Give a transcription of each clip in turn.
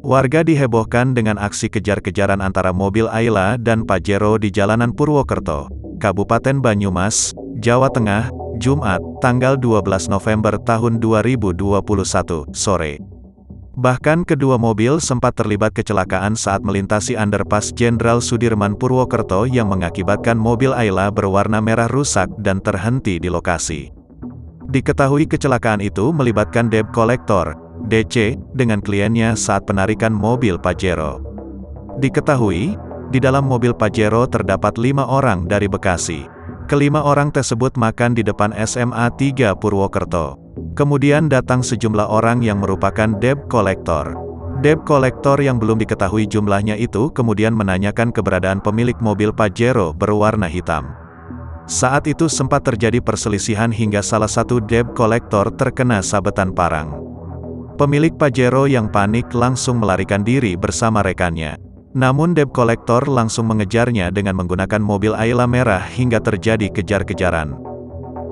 Warga dihebohkan dengan aksi kejar-kejaran antara mobil Ayla dan Pajero di jalanan Purwokerto, Kabupaten Banyumas, Jawa Tengah, Jumat, tanggal 12 November tahun 2021, sore. Bahkan kedua mobil sempat terlibat kecelakaan saat melintasi underpass Jenderal Sudirman Purwokerto yang mengakibatkan mobil Ayla berwarna merah rusak dan terhenti di lokasi. Diketahui kecelakaan itu melibatkan debt collector, DC, dengan kliennya saat penarikan mobil Pajero. Diketahui, di dalam mobil Pajero terdapat 5 orang dari Bekasi. Kelima orang tersebut makan di depan SMA 3 Purwokerto. Kemudian datang sejumlah orang yang merupakan debt collector. Debt collector yang belum diketahui jumlahnya itu kemudian menanyakan keberadaan pemilik mobil Pajero berwarna hitam. Saat itu sempat terjadi perselisihan hingga salah satu debt collector terkena sabetan parang. Pemilik Pajero yang panik langsung melarikan diri bersama rekannya. Namun debt collector langsung mengejarnya dengan menggunakan mobil Ayla merah hingga terjadi kejar-kejaran.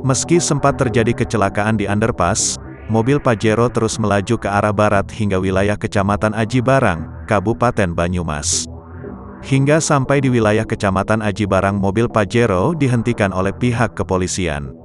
Meski sempat terjadi kecelakaan di underpass, mobil Pajero terus melaju ke arah barat hingga wilayah Kecamatan Aji Barang, Kabupaten Banyumas. Hingga sampai di wilayah Kecamatan Aji Barang mobil Pajero dihentikan oleh pihak kepolisian.